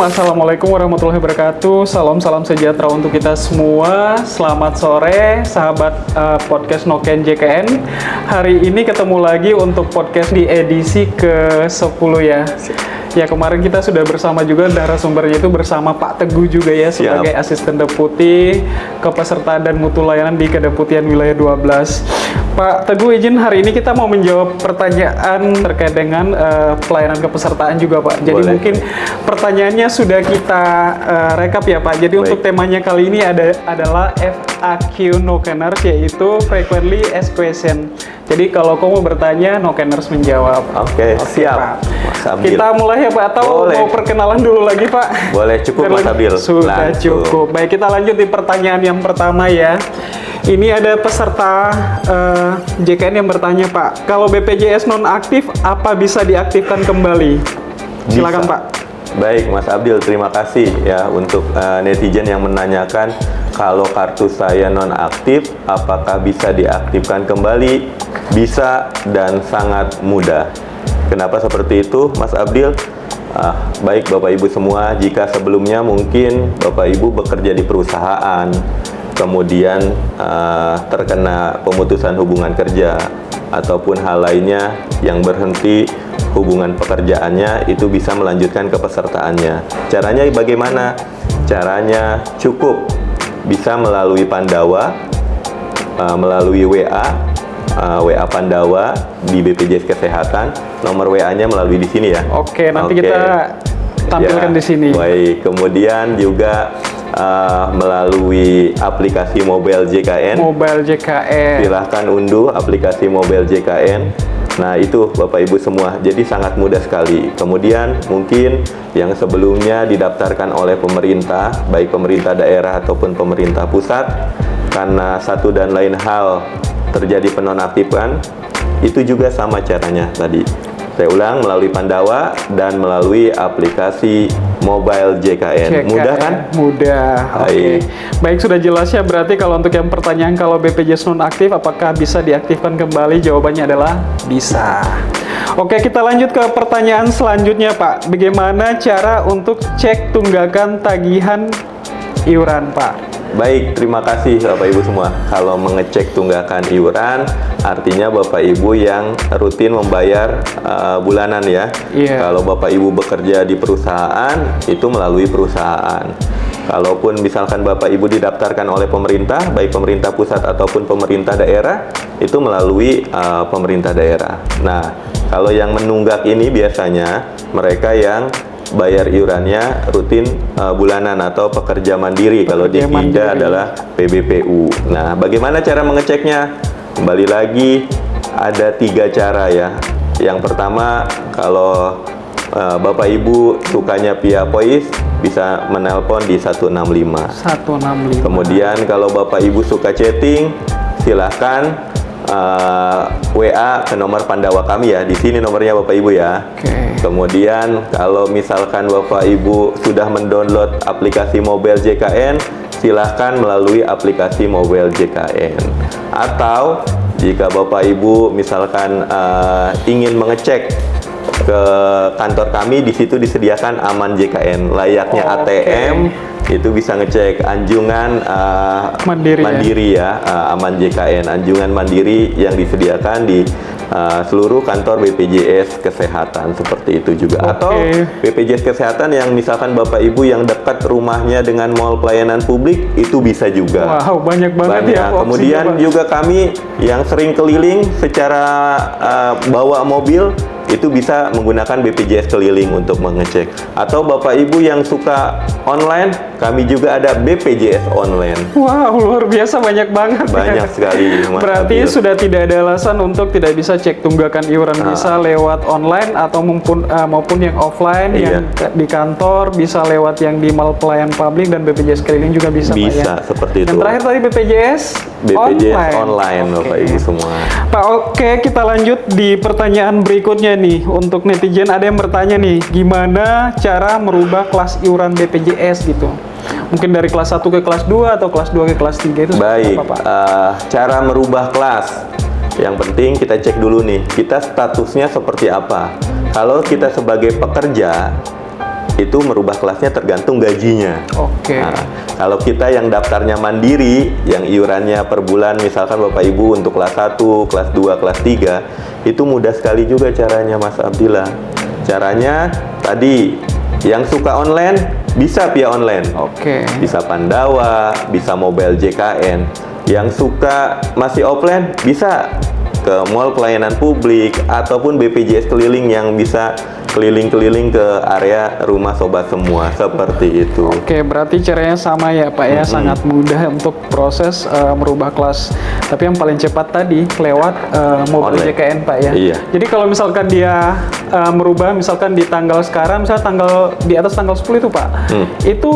Assalamualaikum warahmatullahi wabarakatuh. Salam sejahtera untuk kita semua. Selamat sore, sahabat podcast Noken JKN. Hari ini ketemu lagi untuk podcast di edisi ke-10 ya. Ya, kemarin kita sudah bersama juga narasumbernya itu bersama Pak Teguh juga ya sebagai Asisten Deputi Kepesertaan dan Mutu Layanan di Kedeputian Wilayah 12. Pak Teguh, izin hari ini kita mau menjawab pertanyaan terkait dengan pelayanan kepesertaan juga Pak. Jadi mungkin pertanyaannya sudah kita rekap ya Pak. Jadi untuk temanya kali ini adalah FAQ Nokeners, yaitu Frequently Asked Question. Jadi kalau kamu bertanya, Nokeners menjawab. Oke, siap. Pak. Kita mulai ya Pak, atau mau perkenalan dulu lagi Pak? Boleh, cukup Mas Abil. Sudah cukup. Baik, kita lanjut di pertanyaan yang pertama ya. Ini ada peserta JKN yang bertanya Pak, kalau BPJS nonaktif apa bisa diaktifkan kembali? Silakan Pak. Baik Mas Abdil, terima kasih ya untuk netizen yang menanyakan kalau kartu saya nonaktif apakah bisa diaktifkan kembali? Bisa dan sangat mudah. Kenapa seperti itu Mas Abdil? Baik Bapak Ibu semua, jika sebelumnya mungkin Bapak Ibu bekerja di perusahaan, kemudian terkena pemutusan hubungan kerja ataupun hal lainnya yang berhenti hubungan pekerjaannya, itu bisa melanjutkan kepesertaannya. Caranya bagaimana? Caranya cukup bisa melalui Pandawa, melalui WA Pandawa di BPJS Kesehatan. Nomor WA-nya melalui di sini ya. Oke, nanti kita tampilkan di sini. Baik, kemudian juga melalui aplikasi Mobile JKN. Silahkan unduh aplikasi Mobile JKN. Nah, itu Bapak Ibu semua. Jadi sangat mudah sekali. Kemudian mungkin yang sebelumnya didaftarkan oleh pemerintah, baik pemerintah daerah ataupun pemerintah pusat, karena satu dan lain hal terjadi penonaktifan, itu juga sama caranya tadi. Saya ulang, melalui Pandawa dan melalui aplikasi Mobile JKN. Mudah kan? Mudah. Oke. Baik, sudah jelas ya. Berarti kalau untuk yang pertanyaan kalau BPJS nonaktif apakah bisa diaktifkan kembali? Jawabannya adalah bisa. Oke, kita lanjut ke pertanyaan selanjutnya Pak. Bagaimana cara untuk cek tunggakan tagihan iuran Pak? Baik, terima kasih Bapak Ibu semua. Kalau mengecek tunggakan iuran, artinya Bapak Ibu yang rutin membayar bulanan ya. Kalau Bapak Ibu bekerja di perusahaan, itu melalui perusahaan. Kalaupun misalkan Bapak Ibu didaftarkan oleh pemerintah, baik pemerintah pusat ataupun pemerintah daerah, itu melalui pemerintah daerah. Nah, kalau yang menunggak ini biasanya mereka yang bayar iurannya rutin bulanan atau pekerja mandiri. Kalau di kita adalah PBPU. Nah, bagaimana cara mengeceknya? Kembali lagi, ada 3 cara ya. Yang pertama, kalau Bapak Ibu sukanya via voice, bisa menelpon di 165. Kemudian kalau Bapak Ibu suka chatting, silahkan WA ke nomor Pandawa kami ya. Di sini nomornya Bapak Ibu ya. Kemudian kalau misalkan Bapak Ibu sudah mendownload aplikasi Mobile JKN, silahkan melalui aplikasi Mobile JKN. Atau jika Bapak Ibu misalkan ingin mengecek ke kantor kami, di situ disediakan Aman JKN, layaknya ATM. Itu bisa ngecek anjungan mandiri ya, Aman JKN, anjungan mandiri yang disediakan di seluruh kantor BPJS Kesehatan, seperti itu juga. Atau BPJS Kesehatan yang misalkan Bapak Ibu yang dekat rumahnya dengan mall pelayanan publik, itu bisa juga. Wow, banyak banget ya. Kemudian juga kami yang sering keliling secara bawa mobil, itu bisa menggunakan BPJS keliling untuk mengecek. Atau Bapak Ibu yang suka online, kami juga ada BPJS online. Wow, luar biasa, banyak banget. Banyak sekali. Berarti sudah tidak ada alasan untuk tidak bisa cek tunggakan iuran. Bisa lewat online atau maupun yang offline, yang di kantor, bisa lewat yang di mall pelayan publik dan BPJS keliling juga bisa. Bisa, Pak, ya? Seperti itu. Yang terakhir tadi BPJS online. Bapak Ibu semua. Pak, oke, kita lanjut di pertanyaan berikutnya nih. Untuk netizen ada yang bertanya nih, gimana cara merubah kelas iuran BPJS gitu? Mungkin dari kelas 1 ke kelas 2 atau kelas 2 ke kelas 3 itu baik, apa, Pak? Cara merubah kelas. Yang penting kita cek dulu nih, kita statusnya seperti apa. Kalau kita sebagai pekerja, itu merubah kelasnya tergantung gajinya. Oke. Nah, kalau kita yang daftarnya mandiri, yang iurannya per bulan, misalkan Bapak Ibu untuk kelas 1, kelas 2, kelas 3, itu mudah sekali juga caranya Mas Abdillah. Caranya tadi, yang suka online, bisa via online. Oke. Bisa Pandawa, bisa mobile JKN. Yang suka masih offline, bisa ke mall pelayanan publik ataupun BPJS keliling yang bisa keliling-keliling ke area rumah sobat semua, seperti itu. Oke, berarti caranya sama ya Pak ya, sangat mudah untuk proses merubah kelas. Tapi yang paling cepat tadi lewat mobile JKN Pak ya. Iya. Jadi kalau misalkan dia merubah, misalkan di tanggal sekarang, misalnya tanggal di atas tanggal 10 itu Pak, itu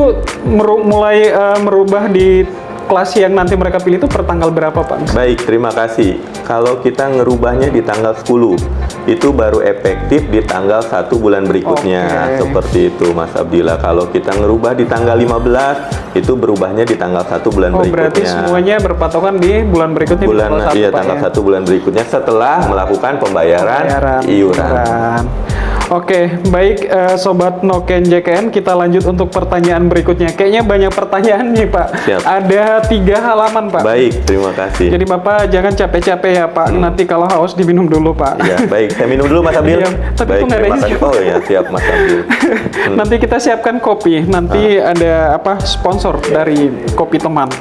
mulai merubah di kelas yang nanti mereka pilih itu per tanggal berapa Pak? Baik, terima kasih. Kalau kita ngerubahnya di tanggal 10, itu baru efektif di tanggal 1 bulan berikutnya. Seperti itu Mas Abdillah. Kalau kita ngerubah di tanggal 15, itu berubahnya di tanggal 1 bulan berikutnya. Berarti semuanya berpatokan di bulan berikutnya. Iya, tanggal 1 bulan berikutnya setelah melakukan pembayaran iuran. Oke, baik Sobat Noken JKN, kita lanjut untuk pertanyaan berikutnya. Kayaknya banyak pertanyaan nih Pak. Siap. Ada 3 halaman Pak. Baik, terima kasih. Jadi Bapak jangan capek-capek ya Pak. Nanti kalau haus diminum dulu Pak. Ya, baik. Saya minum dulu Mas Abdil. Iya, tapi baik, itu nggak ada terima kasih. Oh ya, siap Mas Abdil. Nanti kita siapkan kopi. Nanti ada sponsor dari kopi teman.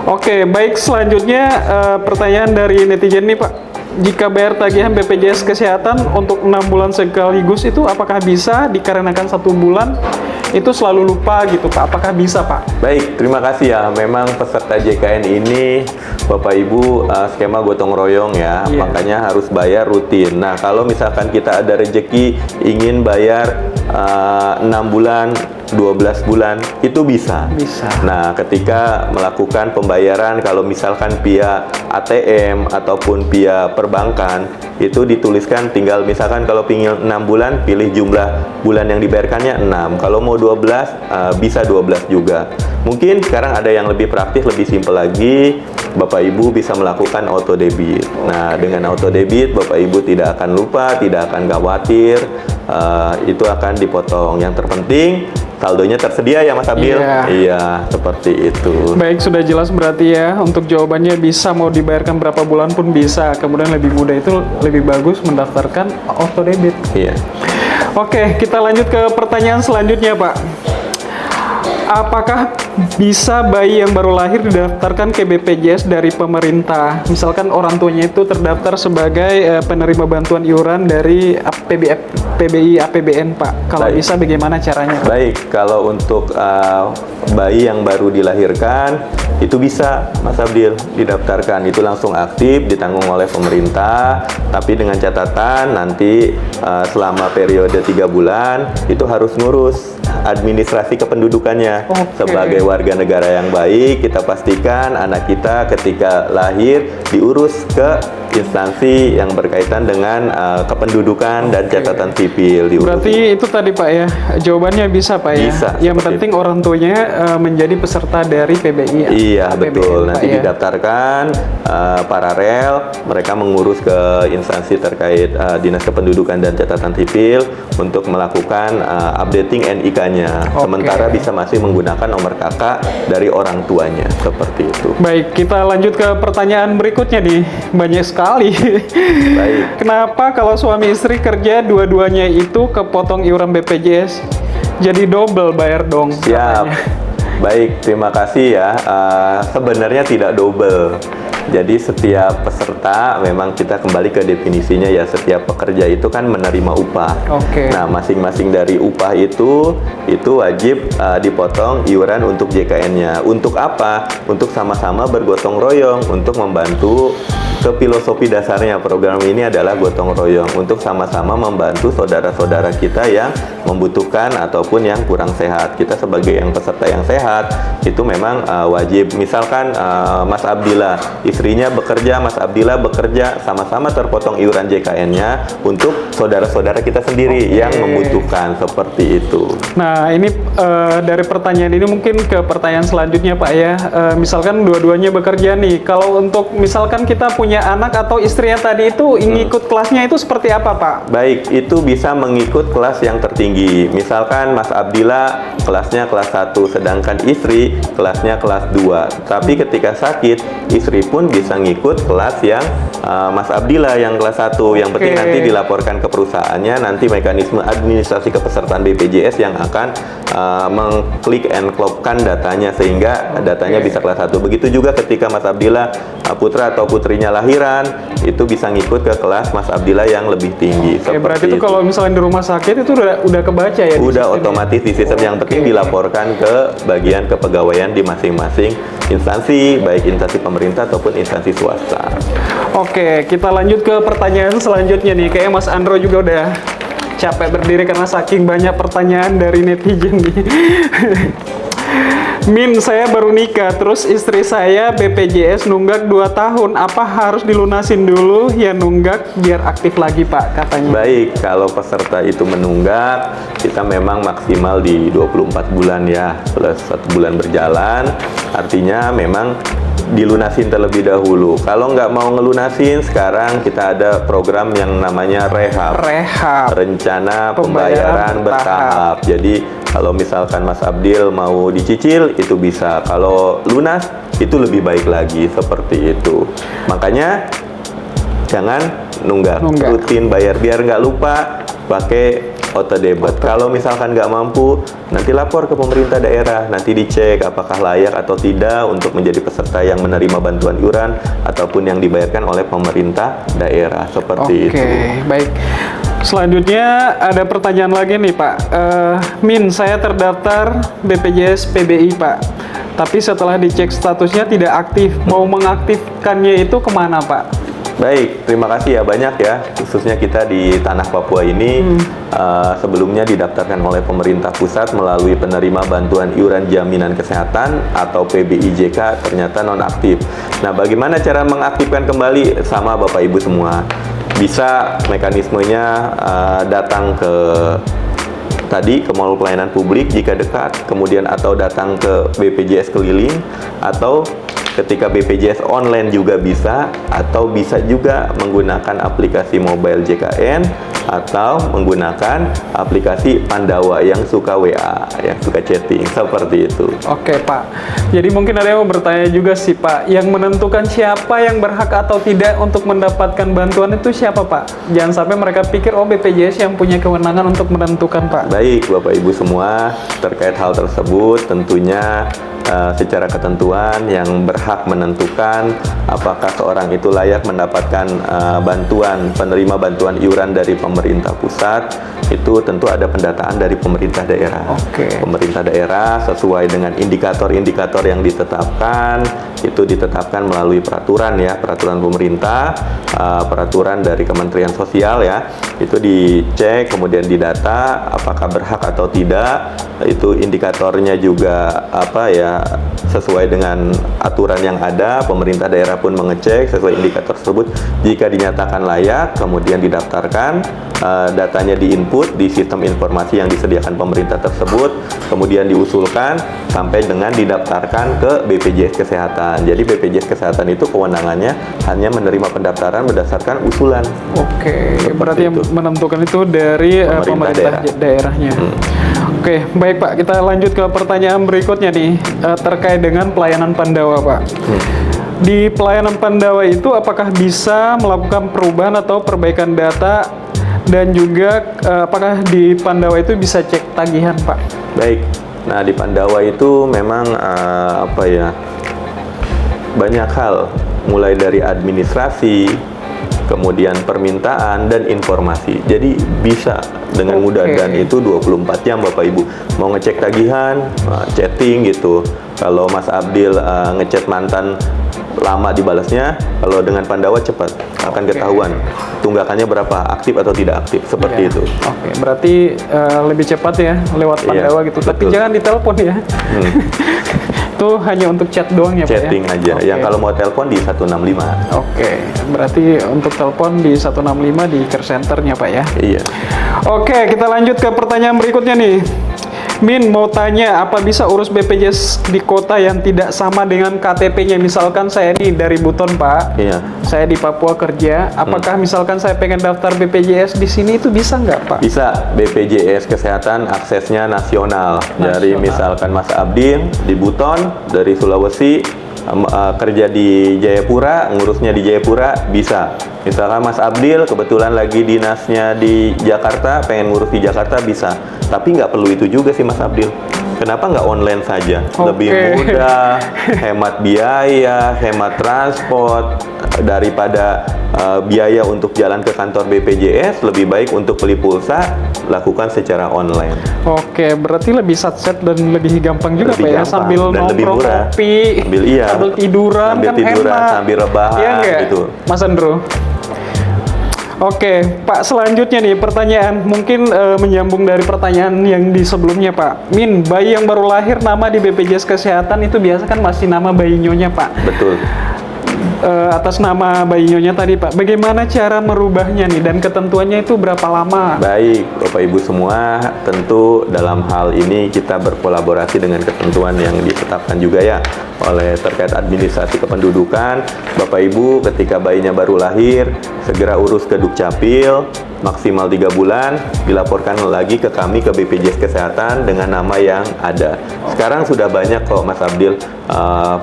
Oke, baik, selanjutnya pertanyaan dari netizen nih Pak. Jika bayar tagihan BPJS Kesehatan untuk 6 bulan sekaligus itu apakah bisa dikarenakan 1 bulan itu selalu lupa gitu Pak? Apakah bisa Pak? Baik, terima kasih ya. Memang peserta JKN ini Bapak Ibu skema gotong royong ya, makanya harus bayar rutin. Nah, kalau misalkan kita ada rejeki ingin bayar 6 bulan, 12 bulan, itu bisa. Nah, ketika melakukan pembayaran, kalau misalkan via ATM ataupun via perbankan, itu dituliskan tinggal misalkan kalau pingin 6 bulan, pilih jumlah bulan yang dibayarkannya 6. Kalau mau 12, bisa 12 juga. Mungkin sekarang ada yang lebih praktis, lebih simpel lagi, Bapak Ibu bisa melakukan auto debit. Nah, dengan auto debit, Bapak Ibu tidak akan lupa, tidak akan khawatir, itu akan dipotong. Yang terpenting, saldonya tersedia ya Mas Abdil? Iya, seperti itu. Baik, sudah jelas berarti ya. Untuk jawabannya bisa mau dibayarkan berapa bulan pun bisa. Kemudian lebih mudah itu lebih bagus mendaftarkan auto debit. Iya. Oke, kita lanjut ke pertanyaan selanjutnya Pak. Apakah bisa bayi yang baru lahir didaftarkan ke BPJS dari pemerintah? Misalkan orang tuanya itu terdaftar sebagai penerima bantuan iuran dari PBI APBN Pak. Kalau bisa bagaimana caranya? Baik, kalau untuk bayi yang baru dilahirkan itu bisa Mas Abdil didaftarkan, itu langsung aktif, ditanggung oleh pemerintah, tapi dengan catatan nanti selama periode 3 bulan itu harus ngurus administrasi kependudukannya. Sebagai warga negara yang baik, kita pastikan anak kita ketika lahir diurus ke instansi yang berkaitan dengan kependudukan dan catatan sipil. Berarti itu tadi Pak ya, jawabannya bisa Pak ya? Bisa. Yang penting orang tuanya menjadi peserta dari PBI. Iya, betul. Nanti didaftarkan paralel, mereka mengurus ke instansi terkait Dinas Kependudukan dan Catatan Sipil untuk melakukan updating NIK-nya. Sementara bisa masih menggunakan nomor kakak dari orang tuanya, seperti itu. Baik, kita lanjut ke pertanyaan berikutnya nih. Banyak sekali. Baik. Kenapa kalau suami istri kerja dua-duanya itu kepotong iuran BPJS? Jadi double bayar dong. Siap. Baik, terima kasih ya. Sebenarnya tidak double. Jadi setiap peserta memang kita kembali ke definisinya ya, setiap pekerja itu kan menerima upah. Nah, masing-masing dari upah itu wajib dipotong iuran untuk JKN-nya. Untuk apa? Untuk sama-sama bergotong royong untuk membantu. Ke filosofi dasarnya program ini adalah gotong royong untuk sama-sama membantu saudara-saudara kita yang membutuhkan ataupun yang kurang sehat. Kita sebagai yang peserta yang sehat itu memang wajib. Misalkan Mas Abdillah, istrinya bekerja, Mas Abdillah bekerja, sama-sama terpotong iuran JKN-nya untuk saudara-saudara kita sendiri yang membutuhkan, seperti itu. Nah, ini dari pertanyaan ini mungkin ke pertanyaan selanjutnya Pak ya. Misalkan dua-duanya bekerja nih, kalau untuk misalkan kita punya punya anak atau istrinya tadi itu ngikut kelasnya itu seperti apa, Pak? Baik, itu bisa mengikut kelas yang tertinggi. Misalkan Mas Abdillah kelasnya kelas 1, sedangkan istri kelasnya kelas 2. Tapi ketika sakit, istri pun bisa ngikut kelas yang Mas Abdillah yang kelas 1. Yang penting nanti dilaporkan ke perusahaannya, nanti mekanisme administrasi kepesertaan BPJS yang akan mengklik and klopkan datanya sehingga datanya bisa kelas 1. Begitu juga ketika Mas Abdillah putra atau putrinya lahiran, itu bisa ngikut ke kelas Mas Abdillah yang lebih tinggi. Berarti itu kalau misalnya di rumah sakit itu udah kebaca ya? Udah otomatis di sistem. Yang penting dilaporkan ke bagian kepegawaian di masing-masing instansi, baik instansi pemerintah ataupun instansi swasta. Oke, kita lanjut ke pertanyaan selanjutnya nih. Kayaknya Mas Andro juga udah capek berdiri karena saking banyak pertanyaan dari netizen nih. Min, saya baru nikah, terus istri saya BPJS nunggak 2 tahun. Apa harus dilunasin dulu ya nunggak biar aktif lagi, Pak, katanya? Baik, kalau peserta itu menunggak, kita memang maksimal di 24 bulan ya, plus 1 bulan berjalan. Artinya memang dilunasin terlebih dahulu. Kalau nggak mau ngelunasin, sekarang kita ada program yang namanya rehab. Rencana pembayaran bertahap. Jadi kalau misalkan Mas Abdil mau dicicil, itu bisa. Kalau lunas, itu lebih baik lagi, seperti itu. Makanya jangan nunggak. Rutin bayar biar nggak lupa, pakai auto debit. Kalau misalkan nggak mampu, nanti lapor ke pemerintah daerah, nanti dicek apakah layak atau tidak untuk menjadi peserta yang menerima bantuan iuran ataupun yang dibayarkan oleh pemerintah daerah, seperti itu. Oke, baik. Selanjutnya ada pertanyaan lagi nih, Pak. Min, saya terdaftar BPJS PBI, Pak. Tapi setelah dicek statusnya tidak aktif. Mau mengaktifkannya itu kemana, Pak? Baik, terima kasih ya banyak ya, khususnya kita di tanah Papua ini sebelumnya didaftarkan oleh pemerintah pusat melalui penerima bantuan iuran jaminan kesehatan atau PBIJK ternyata nonaktif. Nah, bagaimana cara mengaktifkan kembali? Sama Bapak Ibu semua, bisa mekanismenya datang ke tadi ke mall pelayanan publik jika dekat, kemudian atau datang ke BPJS keliling, atau ketika BPJS online juga bisa, atau bisa juga menggunakan aplikasi mobile JKN atau menggunakan aplikasi Pandawa yang suka WA, yang suka chatting, seperti itu. Oke, Pak. Jadi mungkin ada yang mau bertanya juga sih, Pak, yang menentukan siapa yang berhak atau tidak untuk mendapatkan bantuan itu siapa, Pak? Jangan sampai mereka pikir oh BPJS yang punya kewenangan untuk menentukan, Pak. Baik, Bapak Ibu semua, terkait hal tersebut tentunya secara ketentuan yang berhak menentukan apakah seorang itu layak mendapatkan bantuan, penerima bantuan iuran dari pemerintah pusat, itu tentu ada pendataan dari pemerintah daerah. Pemerintah daerah sesuai dengan indikator-indikator yang ditetapkan, itu ditetapkan melalui peraturan ya, peraturan pemerintah, peraturan dari Kementerian Sosial ya, itu dicek, kemudian didata apakah berhak atau tidak, itu indikatornya juga apa ya, sesuai dengan aturan yang ada. Pemerintah daerah pun mengecek sesuai indikator tersebut. Jika dinyatakan layak, kemudian didaftarkan, datanya diinput di sistem informasi yang disediakan pemerintah tersebut, kemudian diusulkan sampai dengan didaftarkan ke BPJS Kesehatan. Jadi BPJS Kesehatan itu kewenangannya hanya menerima pendaftaran berdasarkan usulan. Berarti yang menentukan itu dari pemerintah daerahnya. Oke, baik Pak, kita lanjut ke pertanyaan berikutnya nih, terkait dengan pelayanan Pandawa, Pak. Di pelayanan Pandawa itu apakah bisa melakukan perubahan atau perbaikan data, dan juga apakah di Pandawa itu bisa cek tagihan, Pak? Baik, nah di Pandawa itu memang apa ya, banyak hal, mulai dari administrasi, kemudian permintaan dan informasi. Jadi bisa dengan mudah, dan itu 24 jam Bapak Ibu. Mau ngecek tagihan, chatting gitu. Kalau Mas Abdil ngechat mantan lama dibalasnya, kalau dengan Pandawa cepat akan ketahuan tunggakannya berapa, aktif atau tidak aktif, seperti itu. Berarti lebih cepat ya lewat Pandawa gitu. Tapi jangan ditelepon ya. Itu hanya untuk chat doang ya, Pak? Chatting aja. Yang kalau mau telepon di 165. Berarti untuk telepon di 165 di care centernya, Pak ya? Iya. Kita lanjut ke pertanyaan berikutnya nih. Min mau tanya, apa bisa urus BPJS di kota yang tidak sama dengan KTP-nya? Misalkan saya nih dari Buton, Pak. Iya. Saya di Papua kerja. Apakah misalkan saya pengen daftar BPJS di sini itu bisa nggak, Pak? Bisa. BPJS Kesehatan aksesnya nasional. Dari misalkan Mas Abdi di Buton, dari Sulawesi, kerja di Jayapura, ngurusnya di Jayapura, bisa. Misalkan Mas Abdil kebetulan lagi dinasnya di Jakarta, pengen ngurus di Jakarta, bisa. Tapi nggak perlu itu juga sih Mas Abdil. Kenapa nggak online saja? Lebih mudah, hemat biaya, hemat transport, daripada biaya untuk jalan ke kantor BPJS, lebih baik untuk beli pulsa, lakukan secara online. Oke, berarti lebih satset dan lebih gampang juga Lebih Pak ya, gampang sambil dan lebih nongkrong murah. kopi, sambil tiduran, sambil kan tiduran, enak. sambil rebahan Iya nggak, gitu. Mas Andro? Oke, Pak, selanjutnya nih pertanyaan mungkin menyambung dari pertanyaan yang di sebelumnya, Pak. Min, bayi yang baru lahir nama di BPJS Kesehatan itu biasa kan masih nama bayi nyonya, Pak. Betul. Atas nama bayi nyonya tadi, Pak. Bagaimana cara merubahnya nih dan ketentuannya itu berapa lama? Baik, Bapak Ibu semua, tentu dalam hal ini kita berkolaborasi dengan ketentuan yang ditetapkan juga ya oleh terkait administrasi kependudukan. Bapak Ibu ketika bayinya baru lahir, segera urus ke Dukcapil, maksimal 3 bulan, dilaporkan lagi ke kami ke BPJS Kesehatan dengan nama yang ada. Sekarang sudah banyak kok Mas Abdil,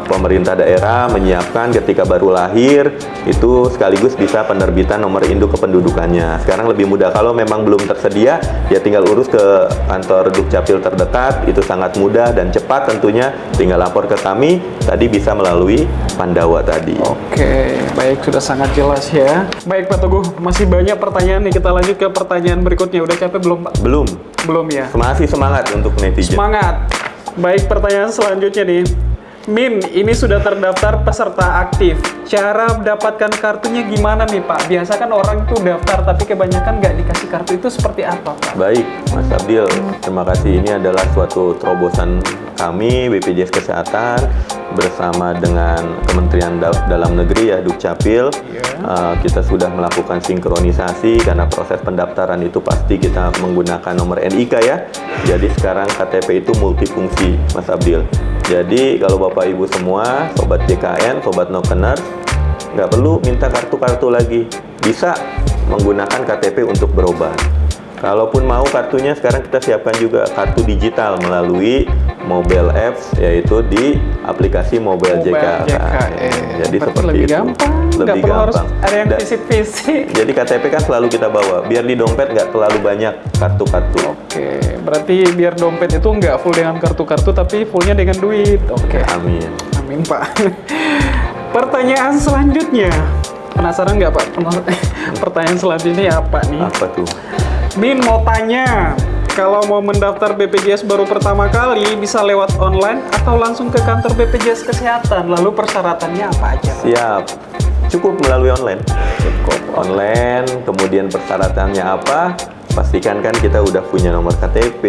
pemerintah daerah menyiapkan ketika baru lahir itu sekaligus bisa penerbitan nomor induk kependudukannya. Sekarang lebih mudah, kalau memang belum tersedia ya tinggal urus ke kantor Dukcapil terdekat, itu sangat mudah dan cepat tentunya, tinggal lapor ke kami, tadi bisa melalui Pandawa tadi. Oke, baik, sudah sangat jelas ya. Baik Pak Teguh, masih banyak pertanyaan nih, kita lanjut ke pertanyaan berikutnya. Udah capek belum Pak? Belum. Belum ya? Masih semangat untuk netizen. Semangat. Baik, pertanyaan selanjutnya nih. Min, ini sudah terdaftar peserta aktif. Cara mendapatkan kartunya gimana nih Pak? Biasa kan orang tuh daftar tapi kebanyakan nggak dikasih kartu, itu seperti apa Pak? Baik, Mas Abdil, terima kasih. Ini adalah suatu terobosan kami BPJS Kesehatan bersama dengan Kementerian Dalam Negeri ya, Dukcapil. Kita sudah melakukan sinkronisasi karena proses pendaftaran itu pasti kita menggunakan nomor NIK ya. Jadi sekarang KTP itu multifungsi, Mas Abdil. Jadi kalau Bapak Ibu semua, Sobat JKN, Sobat Nokeners, nggak perlu minta kartu-kartu lagi. Bisa menggunakan KTP untuk berobat. Kalaupun mau kartunya, sekarang kita siapkan juga kartu digital melalui mobile apps, yaitu di aplikasi mobile JKN. Jadi berarti seperti lebih itu. gampang, Lebih nggak perlu harus gampang. ada yang fisik-fisik. Jadi KTP kan selalu kita bawa, biar di dompet nggak terlalu banyak kartu-kartu. Oke, berarti biar dompet itu nggak full dengan kartu-kartu, tapi fullnya dengan duit. Oke. Amin. Amin Pak. Pertanyaan selanjutnya, penasaran nggak Pak? Pertanyaan selanjutnya apa nih? Apa tuh? Min mau tanya, kalau mau mendaftar BPJS baru pertama kali bisa lewat online atau langsung ke kantor BPJS Kesehatan? Lalu persyaratannya apa aja Pak? Siap. Cukup melalui online. Cukup online, kemudian persyaratannya apa? Pastikan kan kita udah punya nomor KTP,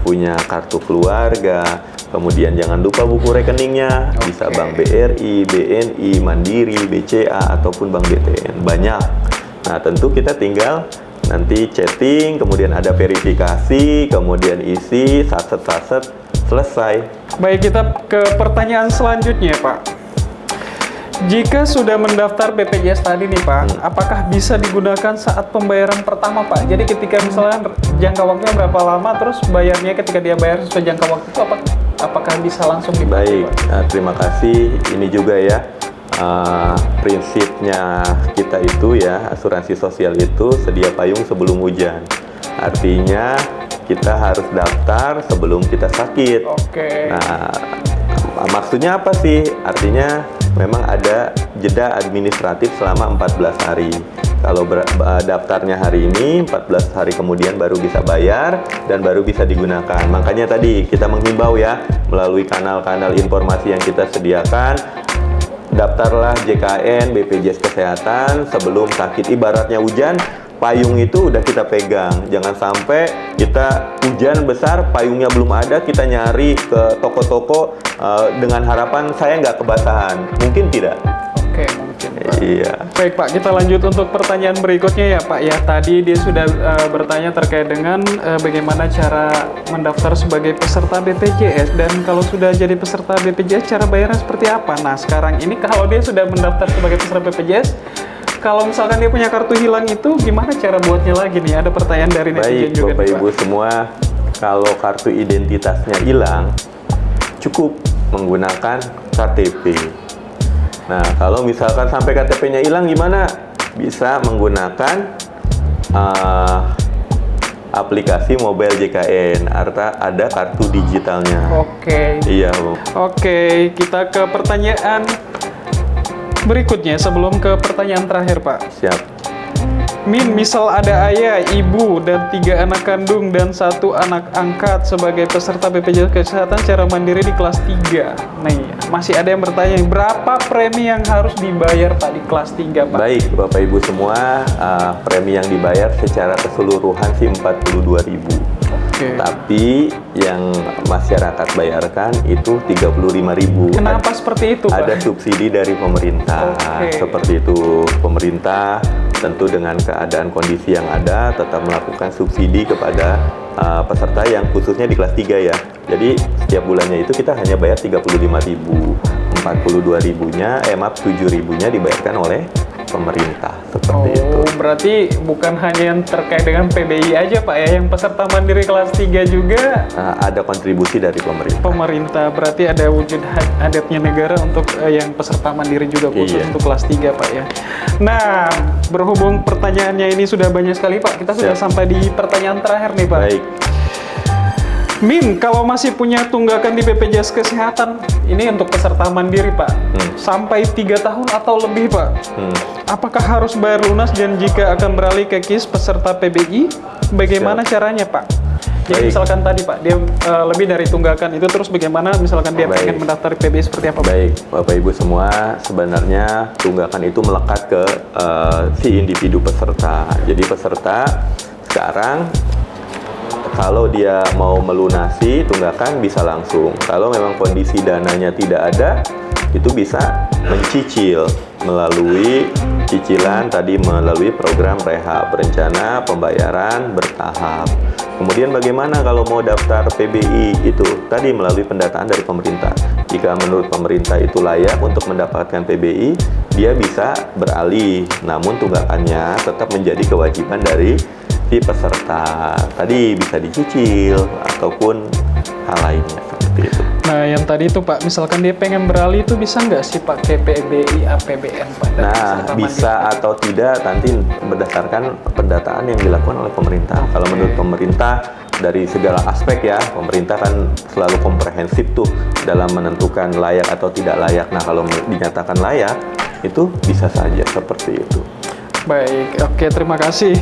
punya kartu keluarga, kemudian jangan lupa buku rekeningnya, bisa Bank BRI, BNI, Mandiri, BCA, ataupun Bank BTN. Banyak. Nah, tentu kita tinggal nanti chatting, kemudian ada verifikasi, kemudian isi, saset-saset, selesai. Baik, kita ke pertanyaan selanjutnya Pak. Jika sudah mendaftar BPJS tadi nih Pak, apakah bisa digunakan saat pembayaran pertama Pak? Jadi ketika misalnya jangka waktunya berapa lama, terus bayarnya ketika dia bayar sesuai jangka waktu itu, apakah bisa langsung dipakai Baik, Pak? terima kasih. Ini juga ya, prinsipnya kita itu ya, asuransi sosial itu sedia payung sebelum hujan. Artinya kita harus daftar sebelum kita sakit. Oke. Nah, maksudnya apa sih? Artinya memang ada jeda administratif selama 14 hari. Kalau daftarnya hari ini, 14 hari kemudian baru bisa bayar dan baru bisa digunakan. Makanya tadi kita menghimbau ya, melalui kanal-kanal informasi yang kita sediakan, daftarlah JKN, BPJS Kesehatan sebelum sakit. Ibaratnya hujan, payung itu udah kita pegang. Jangan sampai kita hujan besar, payungnya belum ada, kita nyari ke toko-toko dengan harapan saya nggak kebasahan. Mungkin tidak. Oke, mungkin Pak. Iya. Baik Pak, kita lanjut untuk pertanyaan berikutnya ya Pak ya. Tadi dia sudah bertanya terkait dengan bagaimana cara mendaftar sebagai peserta BPJS, dan kalau sudah jadi peserta BPJS cara bayarnya seperti apa. Nah sekarang ini kalau dia sudah mendaftar sebagai peserta BPJS, kalau misalkan dia punya kartu hilang itu gimana cara buatnya lagi nih? Ada pertanyaan dari netizen juga. Baik Bapak Ibu semua, kalau kartu identitasnya hilang cukup menggunakan KTP. Nah, kalau misalkan sampai KTP-nya hilang gimana? Bisa menggunakan aplikasi mobile JKN, artinya ada kartu digitalnya. Oke. Iya, Bu. Oke, kita ke pertanyaan berikutnya sebelum ke pertanyaan terakhir, Pak. Siap. Min, misal ada ayah, ibu, dan 3 anak kandung dan 1 anak angkat sebagai peserta BPJS Kesehatan secara mandiri di kelas 3. Nih, masih ada yang bertanya, berapa premi yang harus dibayar Pak di kelas 3, Pak? Baik, Bapak Ibu semua, premi yang dibayar secara keseluruhan sih 42.000. Okay. Tapi yang masyarakat bayarkan itu 35.000. Kenapa seperti itu, Pak? Ada subsidi dari pemerintah. Seperti itu. Pemerintah tentu dengan keadaan kondisi yang ada tetap melakukan subsidi kepada peserta yang khususnya di kelas 3 ya. Jadi setiap bulannya itu kita hanya bayar 35.000. 42.000-nya, 7.000-nya dibayarkan oleh pemerintah, seperti itu. Berarti bukan hanya yang terkait dengan PBI aja Pak ya, yang peserta mandiri kelas 3 juga ada kontribusi dari pemerintah. Pemerintah, berarti ada wujud adatnya negara untuk yang peserta mandiri juga khusus untuk kelas 3 Pak ya. Nah, berhubung pertanyaannya ini sudah banyak sekali Pak, kita sudah sampai di pertanyaan terakhir nih Pak. Baik. Min, kalau masih punya tunggakan di BPJS Kesehatan, ini untuk peserta mandiri Pak, sampai 3 tahun atau lebih Pak, apakah harus bayar lunas, dan jika akan beralih ke KIS peserta PBI, bagaimana caranya Pak? Jadi misalkan tadi Pak, dia lebih dari tunggakan itu, terus bagaimana misalkan dia pengen mendaftar PBI seperti apa Pak? Baik, Bapak Ibu semua, sebenarnya tunggakan itu melekat ke si individu peserta. Jadi peserta sekarang kalau dia mau melunasi tunggakan bisa langsung. Kalau memang kondisi dananya tidak ada, itu bisa mencicil melalui cicilan tadi, melalui program rehab, rencana pembayaran bertahap. Kemudian bagaimana kalau mau daftar PBI itu? Tadi melalui pendataan dari pemerintah. Jika menurut pemerintah itu layak untuk mendapatkan PBI, dia bisa beralih. Namun tunggakannya tetap menjadi kewajiban dari si peserta. Tadi bisa dicicil ataupun hal lainnya seperti itu. Nah, yang tadi itu Pak, misalkan dia pengen beralih itu bisa nggak sih pakai PBI APBN Pak? Nah, bisa atau tidak nanti berdasarkan pendataan yang dilakukan oleh pemerintah. Kalau menurut pemerintah dari segala aspek ya, pemerintah kan selalu komprehensif tuh dalam menentukan layak atau tidak layak. Nah, kalau dinyatakan layak, itu bisa saja seperti itu. Baik, oke, terima kasih.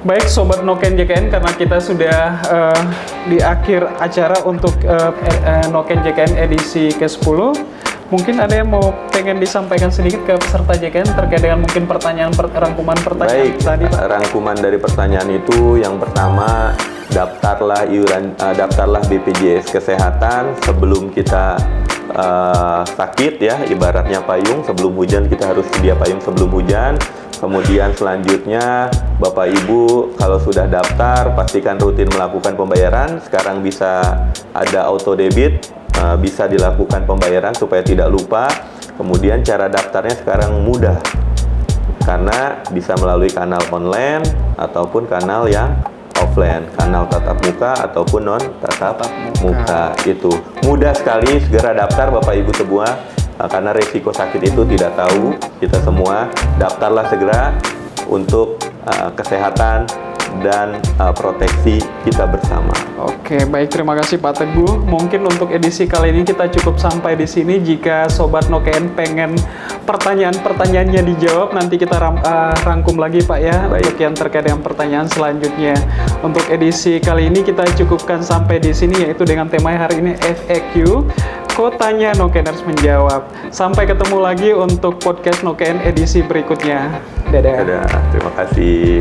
Baik Sobat Noken JKN, karena kita sudah di akhir acara untuk Noken JKN edisi ke-10, mungkin ada yang mau pengen disampaikan sedikit ke peserta JKN terkait dengan mungkin rangkuman pertanyaan. Baik, tadi Pak. Rangkuman dari pertanyaan itu yang pertama, daftarlah BPJS Kesehatan sebelum kita sakit ya, ibaratnya payung. Sebelum hujan kita harus sedia payung sebelum hujan. Kemudian selanjutnya Bapak Ibu kalau sudah daftar pastikan rutin melakukan pembayaran. Sekarang bisa ada auto debit, bisa dilakukan pembayaran supaya tidak lupa. Kemudian cara daftarnya sekarang mudah karena bisa melalui kanal online ataupun kanal yang offline, kanal tatap muka ataupun non tatap muka. Itu mudah sekali. Segera daftar Bapak Ibu semua, karena resiko sakit itu tidak tahu. Kita semua daftarlah segera untuk kesehatan dan proteksi kita bersama. Oke, baik, terima kasih Pak Teguh. Mungkin untuk edisi kali ini kita cukup sampai di sini. Jika Sobat Noken pengen pertanyaan-pertanyaannya dijawab, nanti kita rangkum lagi Pak ya. Baik. Untuk yang terkait dengan pertanyaan selanjutnya. Untuk edisi kali ini kita cukupkan sampai di sini, yaitu dengan tema hari ini FAQ. Kotanya Nokeners menjawab. Sampai ketemu lagi untuk podcast Noken edisi berikutnya. Dadah. Dadah, terima kasih.